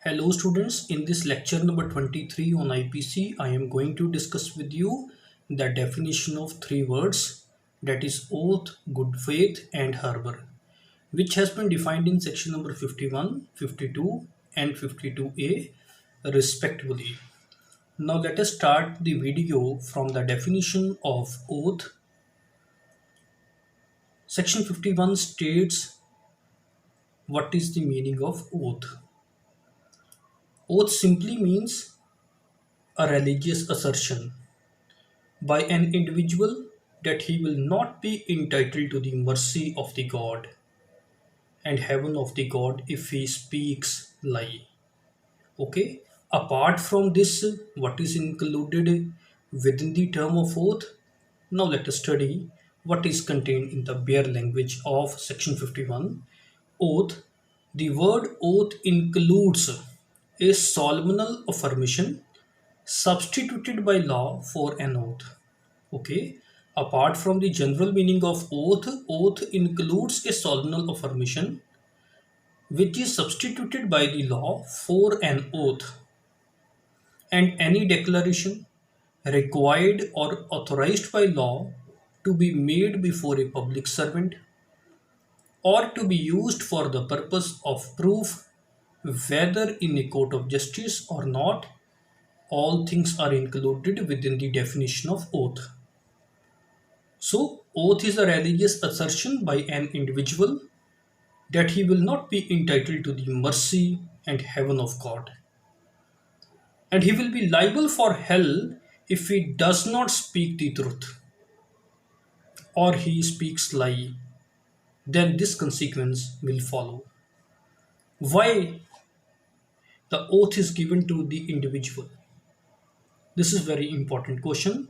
Hello students, in this lecture number 23 on IPC, I am going to discuss with you the definition of three words, that is oath, good faith and harbour, which has been defined in section number 51, 52 and 52a respectively. Now let us start the video from the definition of oath. Section 51 states what is the meaning of oath. Oath simply means a religious assertion by an individual that he will not be entitled to the mercy of the God and heaven of the God if he speaks lie. Okay, apart from this, what is included within the term of oath? Now let us study what is contained in the bare language of section 51. Oath. The word oath includes a solemnal affirmation substituted by law for an oath. Okay. Apart from the general meaning of oath, oath includes a solemnal affirmation which is substituted by the law for an oath, and any declaration required or authorized by law to be made before a public servant or to be used for the purpose of proof, whether in a court of justice or not. All things are included within the definition of oath. So, oath is a religious assertion by an individual that he will not be entitled to the mercy and heaven of God, and he will be liable for hell if he does not speak the truth or he speaks lie. Then this consequence will follow. Why the oath is given to the individual? This is very important question.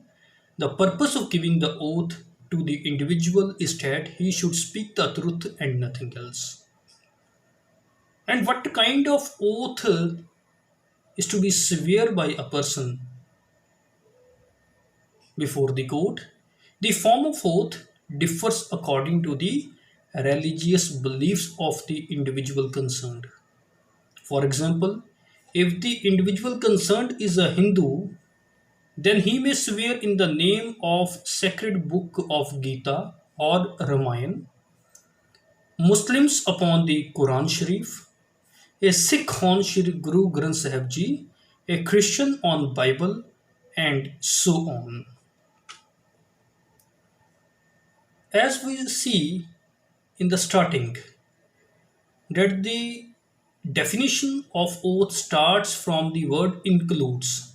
The purpose of giving the oath to the individual is that he should speak the truth and nothing else. And what kind of oath is to be swear by a person before the court? The form of oath differs according to the religious beliefs of the individual concerned. For example, if the individual concerned is a Hindu, then he may swear in the name of sacred book of Gita or Ramayana, Muslims upon the Quran Sharif, a Sikh on Shri Guru Granth Sahib Ji, a Christian on Bible, and so on. As we see in the starting, that the definition of oath starts from the word includes.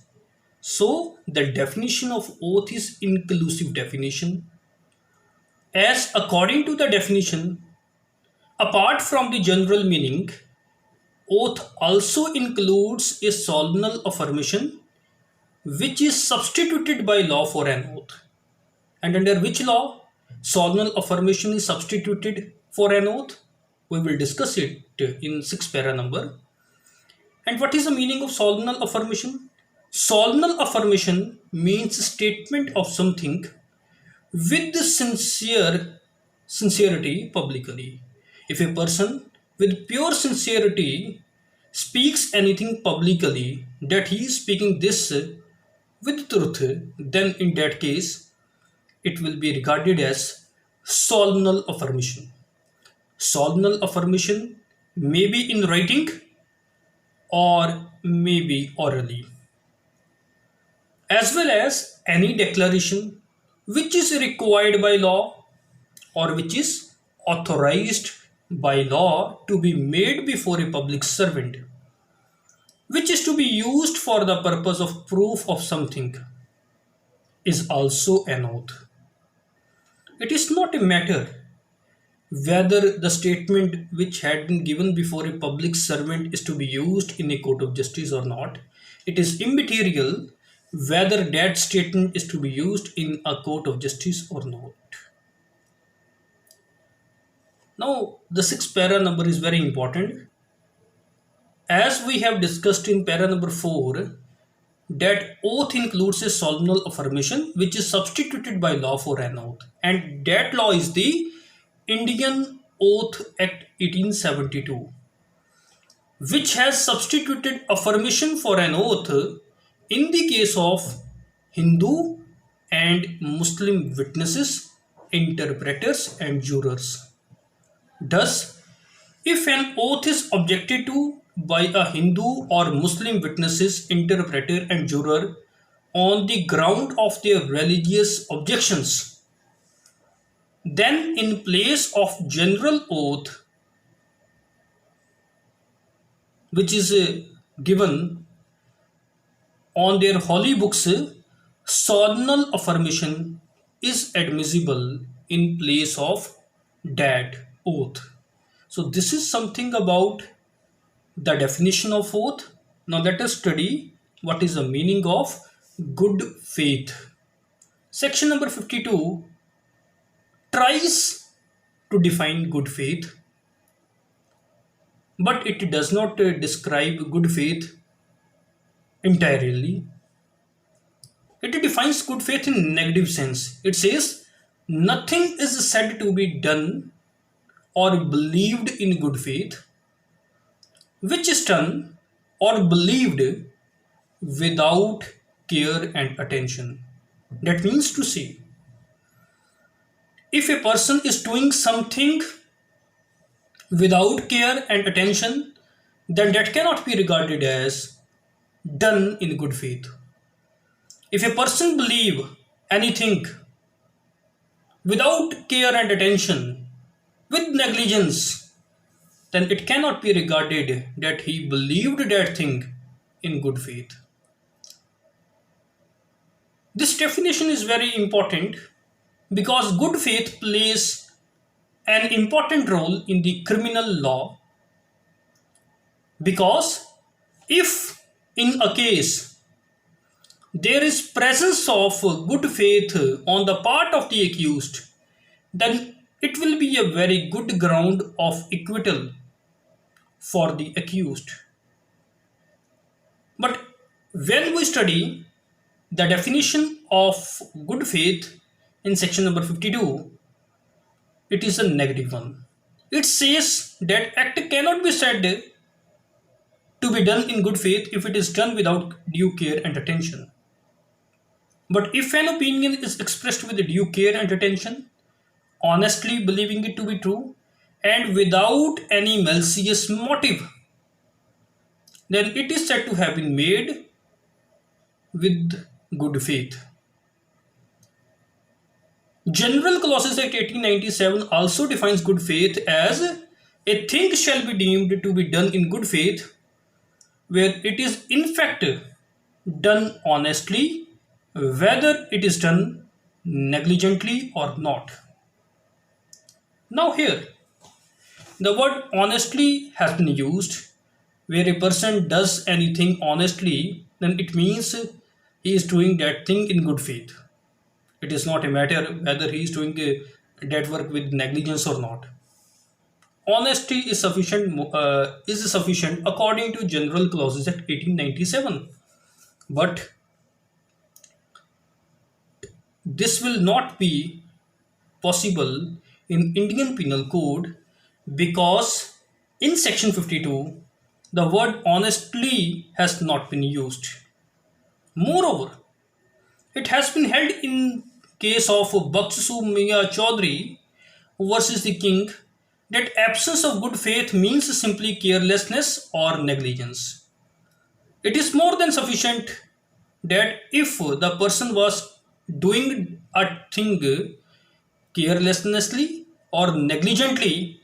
So the definition of oath is inclusive definition, as according to the definition, apart from the general meaning, oath also includes a solemnal affirmation which is substituted by law for an oath. And under which law solemnal affirmation is substituted for an oath? We will discuss it in 6 para number. And what is the meaning of solemnal affirmation? Solemnal affirmation means statement of something with sincerity publicly. If a person with pure sincerity speaks anything publicly that he is speaking this with truth, then in that case it will be regarded as solemnal affirmation. Solemnal affirmation may be in writing or may be orally, as well as any declaration which is required by law or which is authorized by law to be made before a public servant, which is to be used for the purpose of proof of something, is also an oath. It is not a matter whether the statement which had been given before a public servant is to be used in a court of justice or not. It is immaterial whether that statement is to be used in a court of justice or not. Now, the 6th para number is very important. As we have discussed in para number 4, that oath includes a solemnal affirmation which is substituted by law for an oath, and that law is the Indian Oath Act 1872, which has substituted affirmation for an oath in the case of Hindu and Muslim witnesses, interpreters, and jurors. Thus, if an oath is objected to by a Hindu or Muslim witnesses, interpreter, and juror on the ground of their religious objections, then in place of general oath, which is given on their holy books, solemnal affirmation is admissible in place of that oath. So, this is something about the definition of oath. Now, let us study what is the meaning of good faith. Section number 52 tries to define good faith, but it does not describe good faith entirely. It defines good faith in negative sense. It says nothing is said to be done or believed in good faith which is done or believed without care and attention. That means to say, if a person is doing something without care and attention, then that cannot be regarded as done in good faith. If a person believe anything without care and attention, with negligence, then it cannot be regarded that he believed that thing in good faith. This definition is very important because good faith plays an important role in the criminal law. Because if in a case there is presence of good faith on the part of the accused, then it will be a very good ground of acquittal for the accused. But when we study the definition of good faith in section number 52, it is a negative one. It says that act cannot be said to be done in good faith if it is done without due care and attention. But if an opinion is expressed with due care and attention, honestly believing it to be true, and without any malicious motive, then it is said to have been made with good faith. General Clauses Act 1897 also defines good faith as a thing shall be deemed to be done in good faith where it is in fact done honestly, whether it is done negligently or not. Now, here the word honestly has been used. Where a person does anything honestly, then it means he is doing that thing in good faith. It is not a matter whether he is doing that work with negligence or not. Honesty is sufficient according to General Clauses Act 1897. But this will not be possible in Indian Penal Code because in section 52 the word honestly has not been used. Moreover, it has been held in case of Bakshu Miya Chaudhary versus the king that absence of good faith means simply carelessness or negligence. It is more than sufficient that if the person was doing a thing carelessly or negligently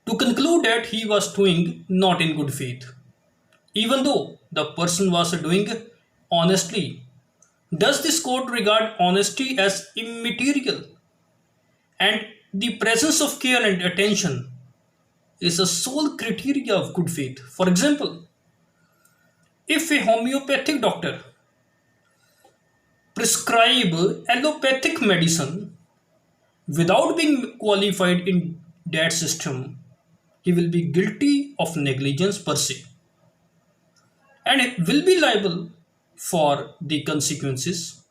to conclude that he was doing not in good faith, even though the person was doing honestly. Does this code regard honesty as immaterial? And the presence of care and attention is a sole criteria of good faith. For example, if a homeopathic doctor prescribe allopathic medicine without being qualified in that system, he will be guilty of negligence per se and will be liable for the consequences.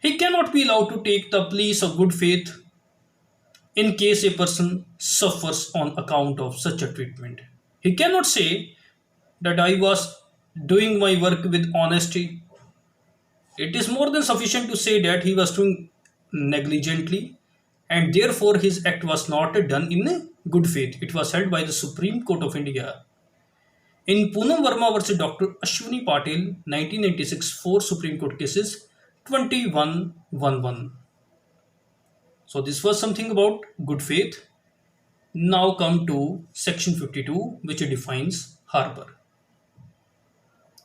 He cannot be allowed to take the place of good faith in case a person suffers on account of such a treatment. He cannot say that I was doing my work with honesty. It is more than sufficient to say that he was doing negligently and therefore his act was not done in good faith. It was held by the Supreme Court of India. In Poonam Verma versus Dr. Ashwini Patil, 1996, four Supreme Court cases, 2111. So, this was something about good faith. Now, come to section 52, which defines harbor.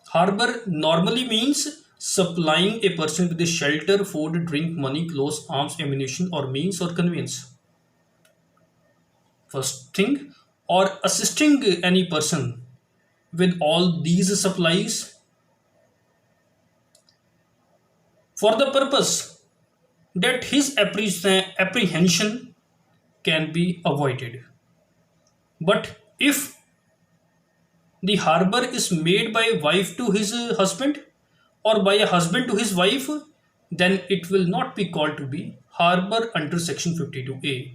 Harbor normally means supplying a person with the shelter, food, drink, money, clothes, arms, ammunition, or means or conveyance. First thing, or assisting any person with all these supplies for the purpose that his apprehension can be avoided. But if the harbor is made by a wife to his husband or by a husband to his wife, then it will not be called to be harbor under section 52A.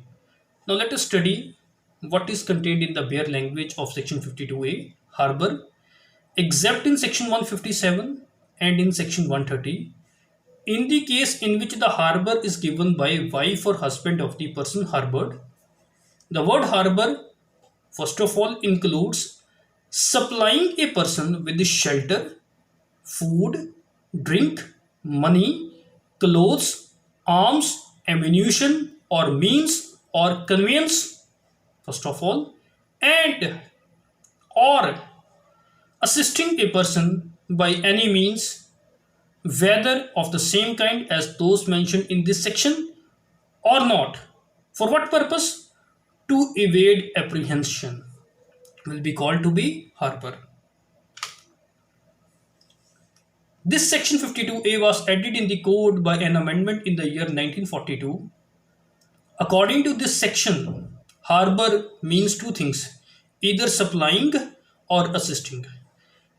Now let us study what is contained in the bare language of section 52A. Harbor, except in section 157 and in section 130, in the case in which the harbor is given by wife or husband of the person harbored, the word harbor first of all includes supplying a person with shelter, food, drink, money, clothes, arms, ammunition, or means or conveyance, first of all, and or assisting a person by any means, whether of the same kind as those mentioned in this section or not. For what purpose? To evade apprehension will be called to be harbor. This section 52A was added in the code by an amendment in the year 1942. According to this section, harbor means two things, either supplying or assisting.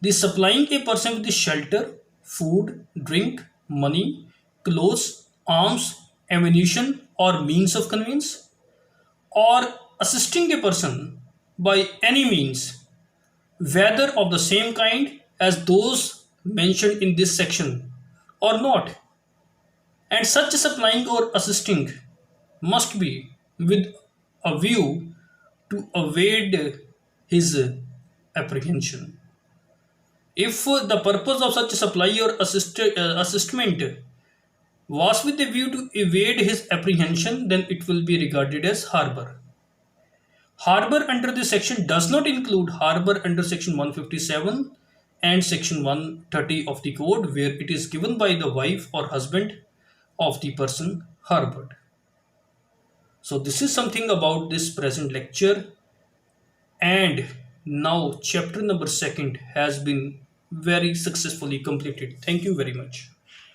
The supplying a person with the shelter, food, drink, money, clothes, arms, ammunition, or means of conveyance, or assisting a person by any means, whether of the same kind as those mentioned in this section or not. And such supplying or assisting must be with a view to evade his apprehension. If the purpose of such supply or assistment was with a view to evade his apprehension, then it will be regarded as harbor. Harbor under this section does not include harbor under section 157 and section 130 of the code, where it is given by the wife or husband of the person harbored. So this is something about this present lecture, and now chapter number 2 has been very successfully completed. Thank you very much.